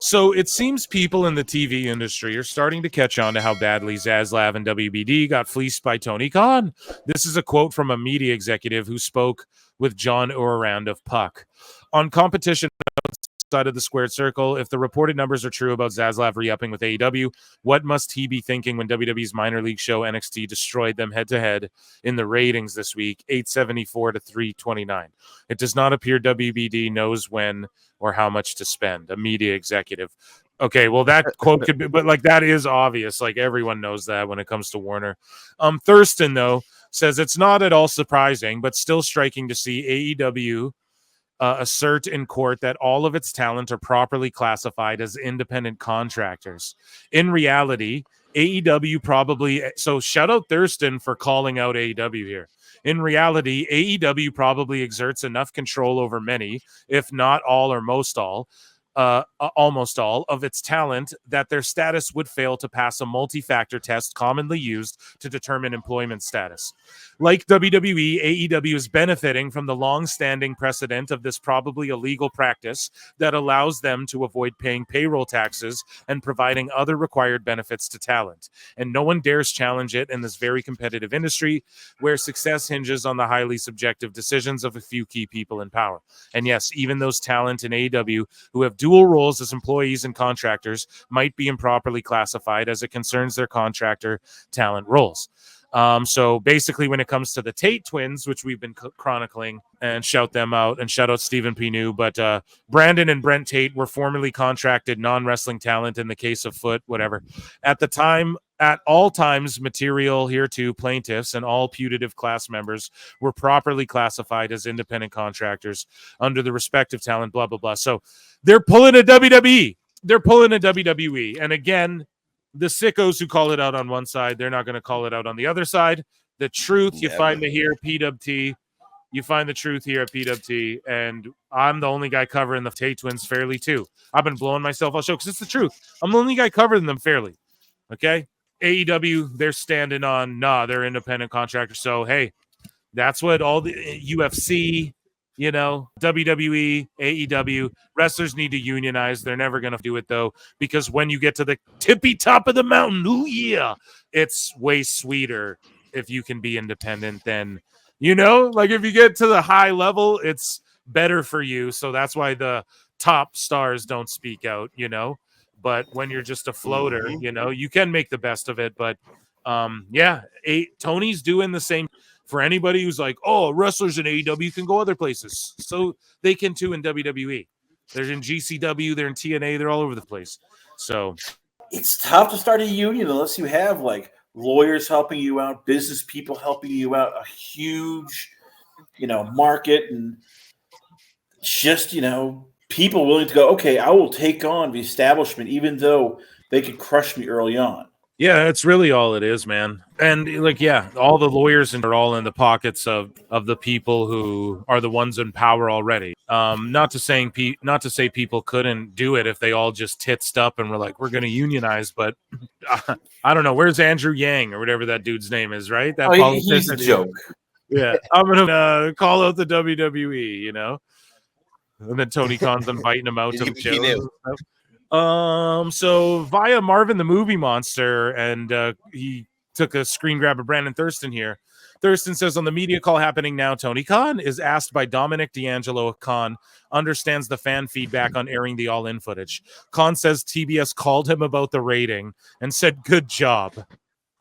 So it seems people in the TV industry are starting to catch on to how badly Zaslav and WBD got fleeced by Tony Khan. This is a quote from a media executive who spoke with John Orrand of Puck. On competition outside of the squared circle, if the reported numbers are true about Zaslav re-upping with AEW, what must he be thinking when WWE's minor league show NXT destroyed them head-to-head in the ratings this week, 874 to 329? It does not appear WBD knows when or how much to spend, a media executive. Okay, well, that quote could be, but like that is obvious. Like everyone knows that when it comes to Warner. Thurston, though, says it's not at all surprising, but still striking to see AEW assert in court that all of its talent are properly classified as independent contractors. In reality, AEW probably, so shout out Thurston for calling out AEW here. In reality, AEW probably exerts enough control over many, if not all or most all, almost all of its talent that their status would fail to pass a multi-factor test commonly used to determine employment status. Like WWE, AEW is benefiting from the long-standing precedent of this probably illegal practice that allows them to avoid paying payroll taxes and providing other required benefits to talent. And no one dares challenge it in this very competitive industry where success hinges on the highly subjective decisions of a few key people in power. And yes, even those talent in AEW who have dual roles as employees and contractors might be improperly classified as it concerns their contractor talent roles. So basically, when it comes to the Tate twins, which we've been chronicling, and shout them out, and shout out Stephen P. New, but Brandon and Brent Tate were formerly contracted non-wrestling talent in the case of Foot, whatever. At all times, material hereto plaintiffs and all putative class members were properly classified as independent contractors under the respective talent, blah, blah, blah. So they're pulling a WWE. They're pulling a WWE. And again, the sickos who call it out on one side, they're not going to call it out on the other side. The truth, you find it here, PWT. You find the truth here at PWT, and I'm the only guy covering the Tate twins fairly, too. I've been blowing myself off show because it's the truth. I'm the only guy covering them fairly, okay? AEW, they're standing on, they're independent contractors. So, hey, that's what all the UFC, WWE, AEW, wrestlers need to unionize. They're never going to do it, though, because when you get to the tippy top of the mountain, it's way sweeter if you can be independent than, like if you get to the high level, it's better for you. So that's why the top stars don't speak out, But when you're just a floater, you can make the best of it. But Tony's doing the same. For anybody who's like, oh, wrestlers in AEW can go other places. So they can too in WWE. They're in GCW, they're in TNA, they're all over the place. So it's tough to start a union unless you have like lawyers helping you out, business people helping you out, a huge, market, and just, people willing to go, okay, I will take on the establishment, even though they could crush me early on. Yeah, that's really all it is, man. And all the lawyers are all in the pockets of the people who are the ones in power already. Not to say people couldn't do it if they all just titsed up and were like, we're going to unionize, but I don't know. Where's Andrew Yang or whatever that dude's name is, right? That he's a joke. Yeah, I'm going to call out the WWE, and then Tony Khan's inviting him out to the show. So via Marvin the Movie Monster, and he took a screen grab of Brandon Thurston here. Thurston says on the media call happening now, Tony Khan is asked by Dominic D'Angelo if Khan understands the fan feedback on airing the all-in footage. Khan says TBS called him about the rating and said, good job.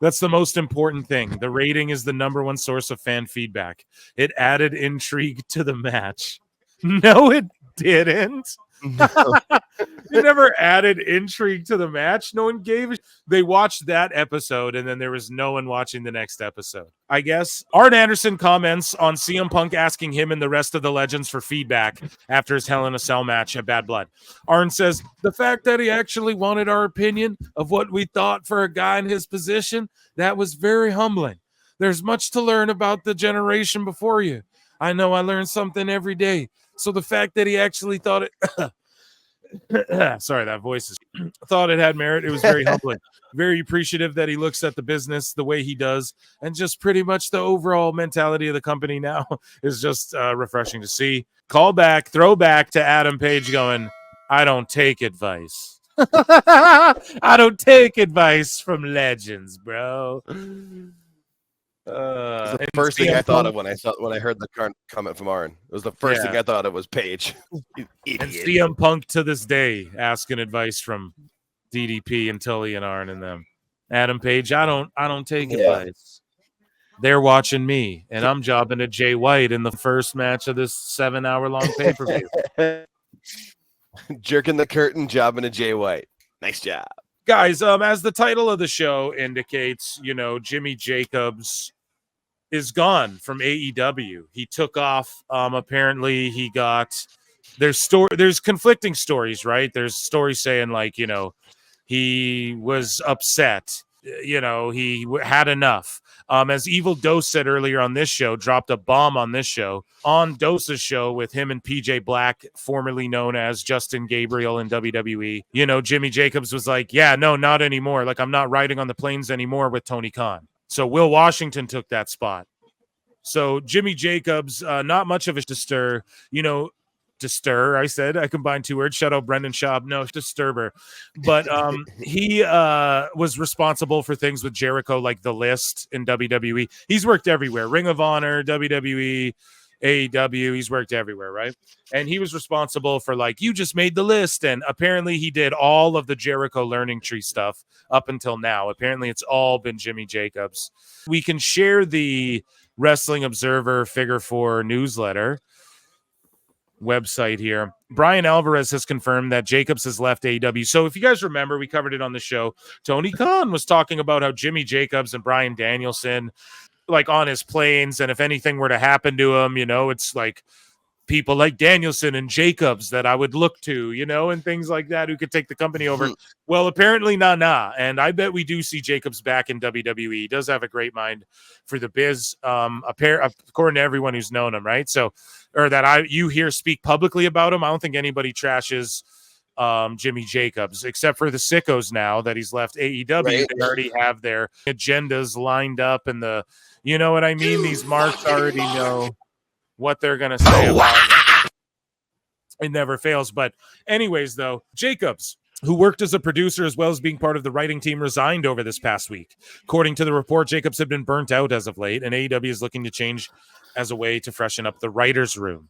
That's the most important thing. The rating is the number one source of fan feedback. It added intrigue to the match. No, it didn't. It never added intrigue to the match. No one gave it. They watched that episode, and then there was no one watching the next episode, I guess. Arn Anderson comments on CM Punk asking him and the rest of the legends for feedback after his Hell in a Cell match at Bad Blood. Arn says, the fact that he actually wanted our opinion of what we thought for a guy in his position, that was very humbling. There's much to learn about the generation before you. I know I learn something every day. So the fact that he actually thought it sorry, that voice is thought it had merit. It was very humbling. Very appreciative that he looks at the business the way he does, and just pretty much the overall mentality of the company now is just refreshing to see. Call back, throwback to Adam Page going, I don't take advice. I don't take advice from legends, bro. It was the And first thing I CM thought Punk, of when I heard the current comment from Arn. It was the first thing yeah. I thought of was Page. You And idiot. CM Punk to this day asking advice from DDP and Tully and Arn and them. Adam Page, I don't take advice. They're watching me, and I'm jobbing at Jay White in the first match of this 7-hour-long pay-per-view. Jerking the curtain, jobbing to Jay White. Nice job. Guys, as the title of the show indicates, Jimmy Jacobs is gone from AEW. He took off. Apparently he got there's conflicting stories, right? There's stories saying like, he was upset. He had enough. As Evil Dose said earlier on this show, dropped a bomb on this show, on Dose's show with him and PJ Black, formerly known as Justin Gabriel in WWE. Jimmy Jacobs was like, yeah, no, not anymore. Like, I'm not riding on the planes anymore with Tony Khan. So Will Washington took that spot. So Jimmy Jacobs, not much of a stir, I said I combined two words. Shout out Brendan Schaub. No, disturber. But he was responsible for things with Jericho, like The List in WWE. He's worked everywhere. Ring of Honor, WWE, AEW. He's worked everywhere, right? And he was responsible for like, you just made the list. And apparently he did all of the Jericho Learning Tree stuff up until now. Apparently it's all been Jimmy Jacobs. We can share the Wrestling Observer Figure 4 newsletter website here. Brian Alvarez has confirmed that Jacobs has left AEW. So if you guys remember, we covered it on the show. Tony Khan was talking about how Jimmy Jacobs and Bryan Danielson, like on his planes, and if anything were to happen to him, it's like people like Danielson and Jacobs that I would look to, and things like that who could take the company over. Well, apparently nah. And I bet we do see Jacobs back in WWE. He does have a great mind for the biz, according to everyone who's known him, right? So, or that you hear speak publicly about him. I don't think anybody trashes Jimmy Jacobs, except for the Sickos now that he's left AEW. Right. They already have their agendas lined up, and you know what I mean? These marks already know what they're going to say about it. It never fails. But anyways, though, Jacobs, who worked as a producer as well as being part of the writing team, resigned over this past week. According to the report, Jacobs had been burnt out as of late, and AEW is looking to change as a way to freshen up the writer's room.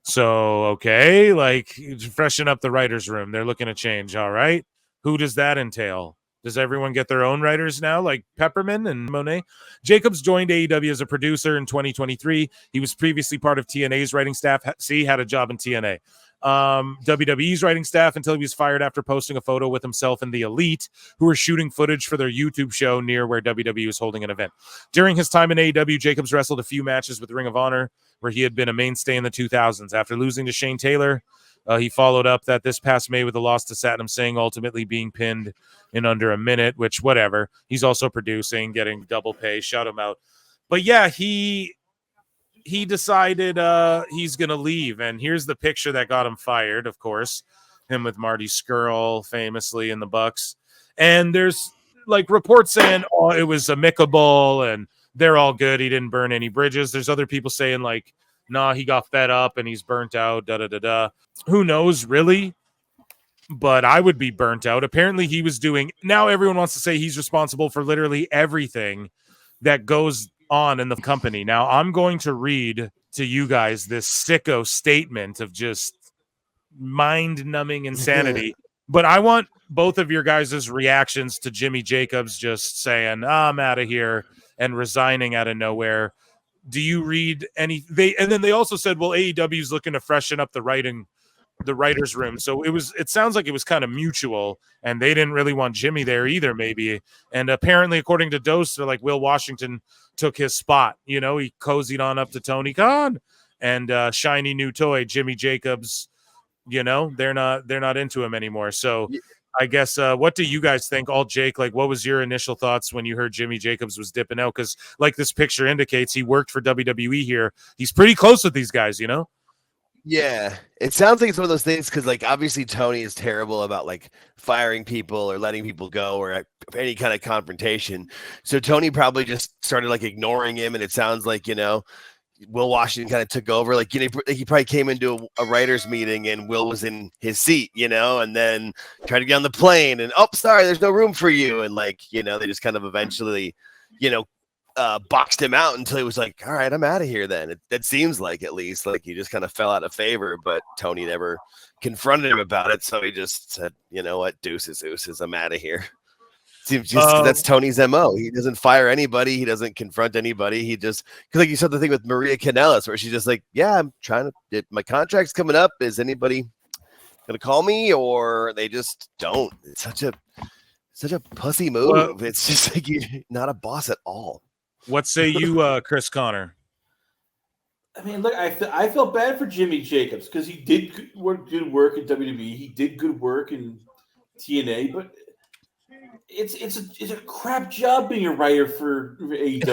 So, okay, like freshen up the writer's room. They're looking to change. All right. Who does that entail? Does everyone get their own writers now, like Pepperman and Monet? Jacobs joined AEW as a producer in 2023. He was previously part of TNA's writing staff. Had a job in TNA. WWE's writing staff until he was fired after posting a photo with himself and the Elite, who were shooting footage for their YouTube show near where WWE was holding an event. During his time in AEW, Jacobs wrestled a few matches with Ring of Honor, where he had been a mainstay in the 2000s. After losing to Shane Taylor, he followed up that this past May with a loss to Satnam Singh, ultimately being pinned in under a minute, which whatever. He's also producing, getting double pay. Shout him out. But yeah, he decided he's going to leave. And here's the picture that got him fired, of course. Him with Marty Scurll, famously in the Bucks. And there's like reports saying, oh, it was amicable and they're all good. He didn't burn any bridges. There's other people saying like, nah, he got fed up and he's burnt out, da-da-da-da. Who knows, really? But I would be burnt out. Apparently he was doing, now everyone wants to say he's responsible for literally everything that goes on in the company. Now I'm going to read to you guys this sicko statement of just mind-numbing insanity. But I want both of your guys' reactions to Jimmy Jacobs just saying, I'm out of here and resigning out of nowhere. Do you read any? And then they also said, well, AEW is looking to freshen up the writer's room. So it sounds like it was kind of mutual, and they didn't really want Jimmy there either, maybe. And apparently, according to Dose, they're like Will Washington took his spot. He cozied on up to Tony Khan and shiny new toy Jimmy Jacobs. They're not into him anymore. So I guess what do you guys think? All Jake, like, what was your initial thoughts when you heard Jimmy Jacobs was dipping out? Because like this picture indicates, he worked for WWE here. He's pretty close with these guys, Yeah, it sounds like it's one of those things because, like, obviously Tony is terrible about like firing people or letting people go or any kind of confrontation. So Tony probably just started like ignoring him, and it sounds like Will Washington kind of took over. Like, you know, he probably came into a writer's meeting and Will was in his seat, you know, and then tried to get on the plane and, oh, sorry, there's no room for you. And like, you know, they just kind of eventually, you know, boxed him out until he was like, all right, I'm out of here then. That seems like, at least, like he just kind of fell out of favor, but Tony never confronted him about it. So he just said, you know what, deuces, I'm out of here. Seems just that's Tony's MO. He doesn't fire anybody. He doesn't confront anybody. He just, because like you said, the thing with Maria Kanellis, where she's just like, yeah, I'm trying to, my contract's coming up. Is anybody going to call me? Or they just don't. It's such a pussy move. Well, it's just like you're not a boss at all. What say you, Chris Connor? I mean, look, I feel bad for Jimmy Jacobs because he did good work in WWE. He did good work in TNA, but it's a crap job being a writer for AEW.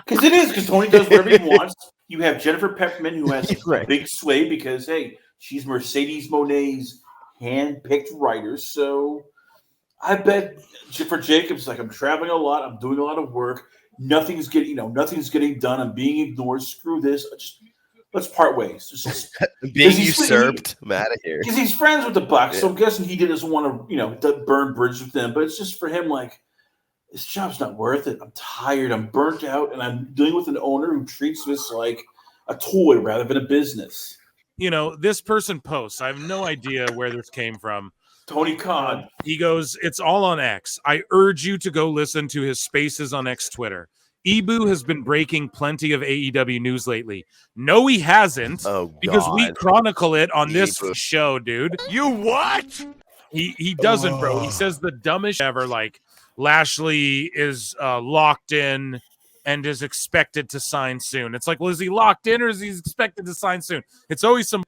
Because it is, because Tony does whatever he wants. You have Jennifer Pepperman, who has a big sway because, hey, she's Mercedes Monet's hand-picked writer. So I bet for Jacobs, like, I'm traveling a lot, I'm doing a lot of work, nothing's getting done, I'm being ignored. Screw this. Let's part ways. Just being usurped. I'm out of here. Because he's friends with the Bucks, so I'm guessing he doesn't want to, burn bridges with them. But it's just for him, like, this job's not worth it. I'm tired. I'm burnt out, and I'm dealing with an owner who treats this like a toy rather than a business. You know, this person posts. I have no idea where this came from. Tony Khan. He goes, it's all on X. I urge you to go listen to his Spaces on X Twitter. Ibu has been breaking plenty of AEW news lately. No, he hasn't. Oh, because we chronicle it on this show, dude. You what? He doesn't, bro. He says the dumbest ever, like, Lashley is locked in and is expected to sign soon. It's like, well, is he locked in or is he expected to sign soon? It's always some.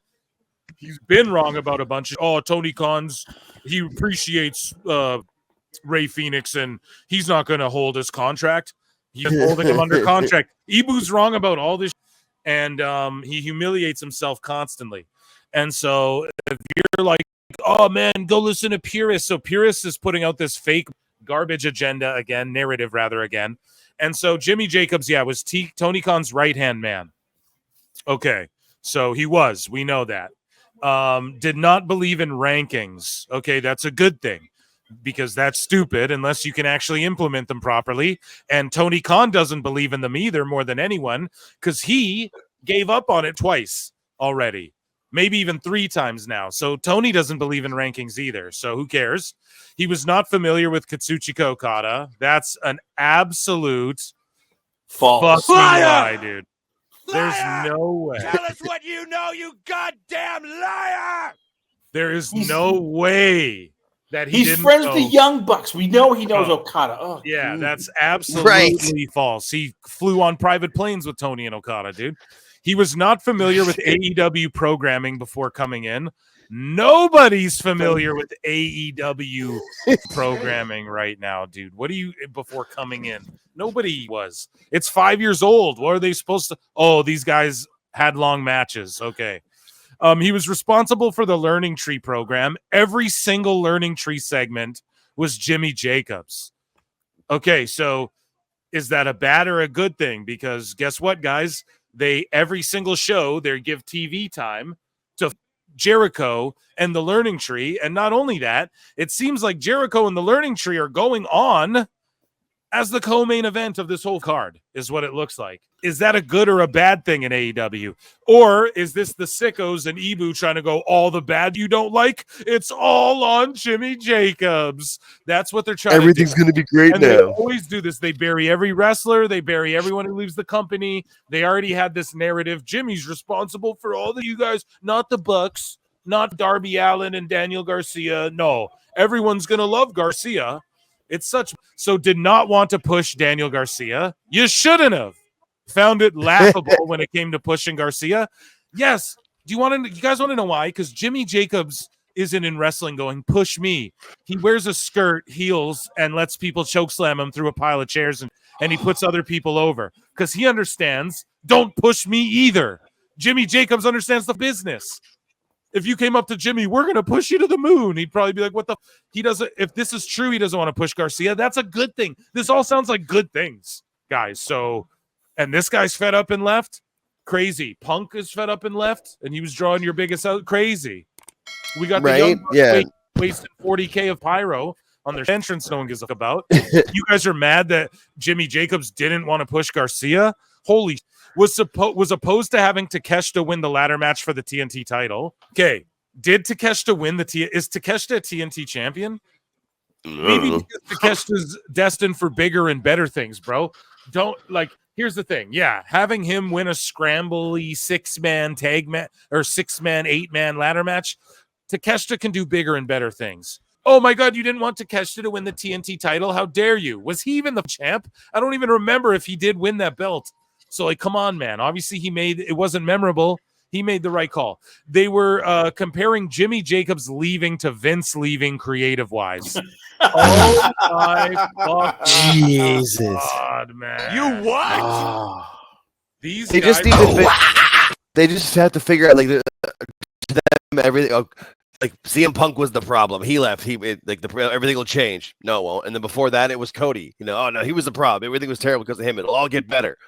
He's been wrong about a bunch of. Tony Khan's. He appreciates Ray Phoenix and he's not going to hold his contract. He's holding him under contract. Ibu's wrong about all this, and he humiliates himself constantly. And so if you're like, oh man, go listen to Purist. So Purist is putting out this fake garbage agenda again, narrative rather again. And so Jimmy Jacobs, was Tony Khan's right-hand man. Okay, so he was. We know that. Did not believe in rankings. Okay, that's a good thing because that's stupid unless you can actually implement them properly. And Tony Khan doesn't believe in them either more than anyone because he gave up on it twice already. Maybe even 3 times now. So Tony doesn't believe in rankings either. So who cares? He was not familiar with Katsuchika Okada. That's an absolute false lie, dude. There's no way. Tell us what you know, you goddamn liar! There is no way that he's friends with the Young Bucks. We know he knows Okada. Oh, yeah, dude. That's absolutely false. He flew on private planes with Tony and Okada, dude. He was not familiar with AEW programming before coming in. Nobody's familiar with AEW programming right now, dude. What do you before coming in? Nobody was. It's 5 years old. What are they supposed to? Oh, these guys had long matches. Okay. He was responsible for the Learning Tree program. Every single Learning Tree segment was Jimmy Jacobs. Okay, so is that a bad or a good thing? Because guess what, guys? Every single show, they give TV time to Jericho and the Learning Tree. And not only that, it seems like Jericho and the Learning Tree are going on as the co-main event of this whole card, is what it looks like. Is that a good or a bad thing in AEW? Or is this the Sickos and Ibu trying to go, all the bad you don't like? It's all on Jimmy Jacobs. That's what they're trying Everything's to do. Everything's going to be great and now. They always do this. They bury every wrestler. They bury everyone who leaves the company. They already had this narrative. Jimmy's responsible for all of you guys, not the Bucks, not Darby Allin and Daniel Garcia. No, everyone's going to love Garcia. It's so did not want to push Daniel Garcia. You shouldn't have. Found it laughable when it came to pushing Garcia. Yes. You guys want to know why? Because Jimmy Jacobs isn't in wrestling going, push me. He wears a skirt, heels, and lets people chokeslam him through a pile of chairs, and he puts other people over. Because he understands, don't push me either. Jimmy Jacobs understands the business. If you came up to Jimmy, we're going to push you to the moon. He'd probably be like, what the? He doesn't. If this is true, he doesn't want to push Garcia. That's a good thing. This all sounds like good things, guys. So and this guy's fed up and left. Crazy. Punk is fed up and left, and he was drawing your biggest out. Crazy. We got the young Bucks wasting $40K of pyro on their entrance no one gives a fuck about. You guys are mad that Jimmy Jacobs didn't want to push Garcia? Holy was opposed to having Takeshita win the ladder match for the TNT title. Okay. Did Takeshita win is Takeshita a TNT champion? Maybe Takeshita's destined for bigger and better things, bro. Here's the thing. Yeah, having him win a scrambly 6-man tag match or 6-man, 8-man ladder match, Takeshita can do bigger and better things. Oh my God, you didn't want Takeshita to win the TNT title? How dare you? Was he even the champ? I don't even remember if he did win that belt. So, come on, man. Obviously, it wasn't memorable. He made the right call. They were comparing Jimmy Jacobs leaving to Vince leaving creative-wise. Oh, my fucking Jesus. God, man. You what? Oh. These They guys... They just have to figure out, to them, everything... CM Punk was the problem. He left. Everything will change. No, it won't. And then before that, it was Cody. Oh no, he was the problem. Everything was terrible because of him. It'll all get better.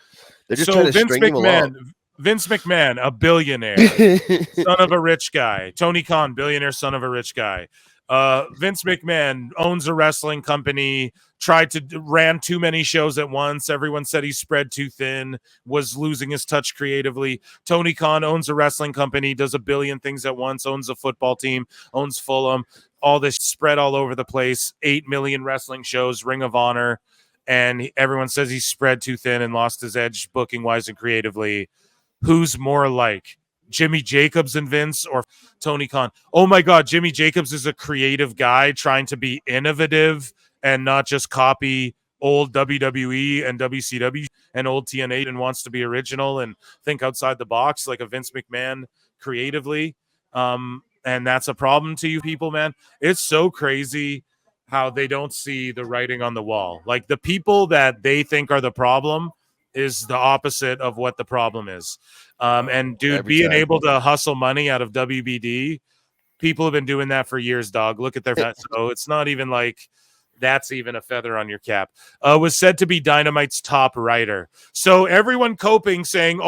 They're just trying to string him along. Vince McMahon, a billionaire, son of a rich guy. Tony Khan, billionaire, son of a rich guy. Vince McMahon owns a wrestling company, ran too many shows at once. Everyone said he spread too thin, was losing his touch creatively. Tony Khan owns a wrestling company, does a billion things at once, owns a football team, owns Fulham, all this spread all over the place, 8 million wrestling shows, Ring of Honor, and everyone says he spread too thin and lost his edge booking-wise and creatively. Who's more like Jimmy Jacobs and Vince or Tony Khan? Oh my God, Jimmy Jacobs is a creative guy trying to be innovative and not just copy old WWE and WCW and old TNA, and wants to be original and think outside the box like a Vince McMahon creatively. And that's a problem to you people, man. It's so crazy how they don't see the writing on the wall. Like the people that they think are the problem is the opposite of what the problem is. And dude, being able to hustle money out of WBD, people have been doing that for years, dog. Look at their so it's not even like that's even a feather on your cap. Was said to be Dynamite's top writer. So everyone coping saying,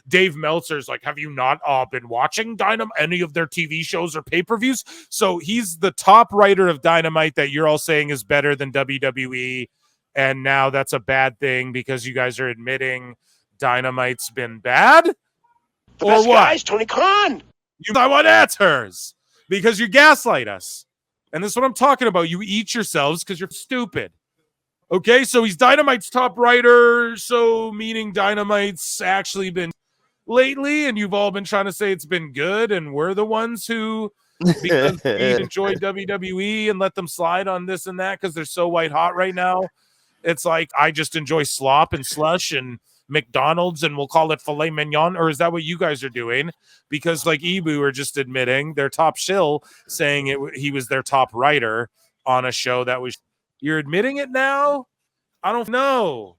Dave Meltzer's like, have you not been watching any of their TV shows or pay-per-views? So he's the top writer of Dynamite that you're all saying is better than WWE. And now that's a bad thing because you guys are admitting Dynamite's been bad? Or what? Guys, Tony Khan. I want answers because you gaslight us. And this is what I'm talking about. You eat yourselves because you're stupid. Okay, so he's Dynamite's top writer, so meaning Dynamite's actually been lately, and you've all been trying to say it's been good, and we're the ones who, because we enjoy WWE and let them slide on this and that because they're so white hot right now. It's like, I just enjoy slop and slush and McDonald's and we'll call it filet mignon. Or is that what you guys are doing? Because like Ibu are just admitting their top shill saying he was their top writer on a show that was, you're admitting it now? I don't know,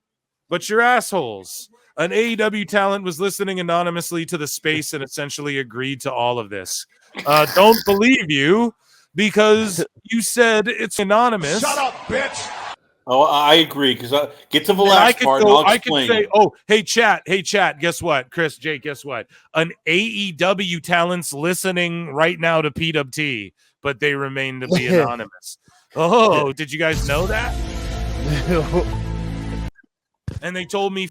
but you're assholes. An AEW talent was listening anonymously to the space and essentially agreed to all of this. Don't believe you because you said it's anonymous. Shut up, bitch. Oh, I agree. Because get to the last part. And I'll explain. I could say, hey, chat. Guess what, Chris, Jake? Guess what? An AEW talent's listening right now to PWT, but they remain to be anonymous. Oh, did you guys know that? And they told me,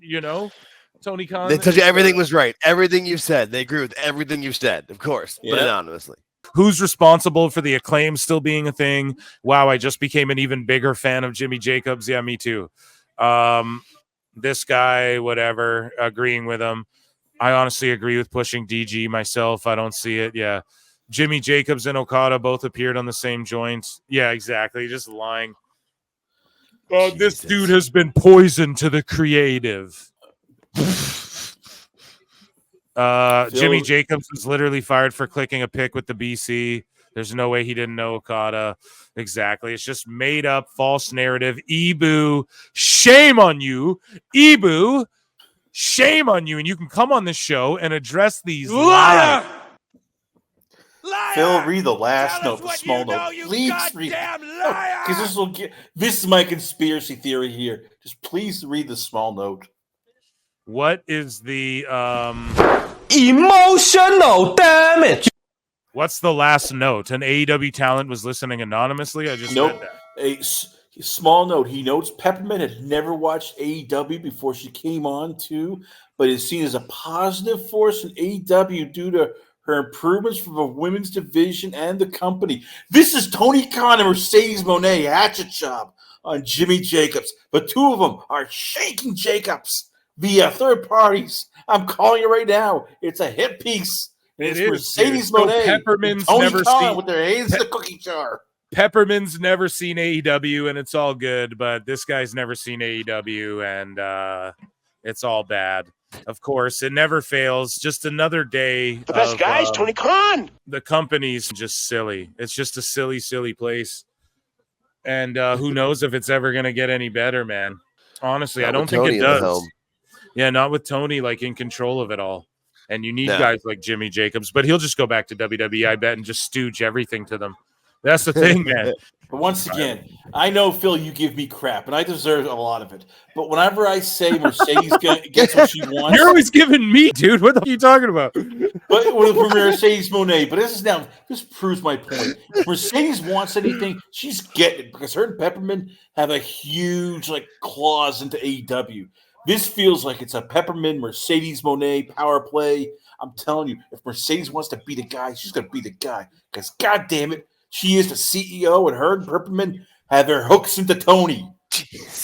Tony Khan. They told you everything was right. Everything you said. They agree with everything you said, of course, but anonymously. Who's responsible for the Acclaim still being a thing? Wow, I just became an even bigger fan of Jimmy Jacobs. Yeah, me too. This guy, whatever, agreeing with him. I honestly agree with pushing DG myself. I don't see it. Yeah. Jimmy Jacobs and Okada both appeared on the same joint. Yeah, exactly. Just lying. Oh, this dude has been poisoned to the creative. Jimmy Jacobs was literally fired for clicking a pic with the BC. There's no way he didn't know Okada. Exactly. It's just made up false narrative. Ibu, shame on you. Ibu, shame on you. And you can come on this show and address these lies. Liar! Phil, read the last note, the what small you know, note. you Please read. goddamn liar! Because this is my conspiracy theory here. Just please read the small note. What is the emotional damage? what's the last note? An AEW talent was listening anonymously. I just Nope. read that. A small note. He notes Peppermint had never watched AEW before she came on too, but is seen as a positive force in AEW due to her improvements for the women's division and the company. This is Tony Khan and Mercedes Moné hatchet job on Jimmy Jacobs. The two of them are shaking Jacobs via third parties. I'm calling it right now. It's a hit piece. And It it's is, Mercedes dude. So Moné Peppermint's and Tony never Khan seen- with their hands in the cookie jar. Peppermint's never seen AEW, and it's all good, but this guy's never seen AEW, and it's all bad. Of course, it never fails. Just another day. The best guy is Tony Khan. The company's just silly. It's just a silly, silly place. And who knows if it's ever going to get any better, man. Honestly, I don't think it does. Yeah, not with Tony like in control of it all. And you need guys like Jimmy Jacobs, but he'll just go back to WWE, I bet, and just stooge everything to them. That's the thing, man. But once again, I know, Phil, you give me crap, and I deserve a lot of it. But whenever I say Mercedes gets what she wants, you're always giving me, dude. What the f- are you talking about? But with Mercedes Moné, but this proves my point. If Mercedes wants anything, she's getting it because her and Peppermint have a huge claws into AEW. This feels like it's a Peppermint Mercedes Moné power play. I'm telling you, if Mercedes wants to be the guy, she's gonna be the guy. Because God damn it, she is the CEO, and her and Peppermint have their hooks into Tony.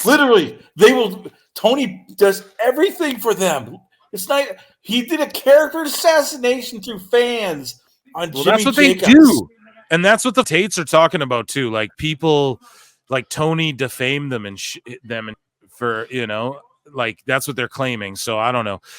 Literally, they will. Tony does everything for them. It's not. He did a character assassination through fans on Jimmy that's what Jacobs. they do, and that's what the Tates are talking about too. Like people, like Tony, defame them and them, and for like that's what they're claiming. So I don't know.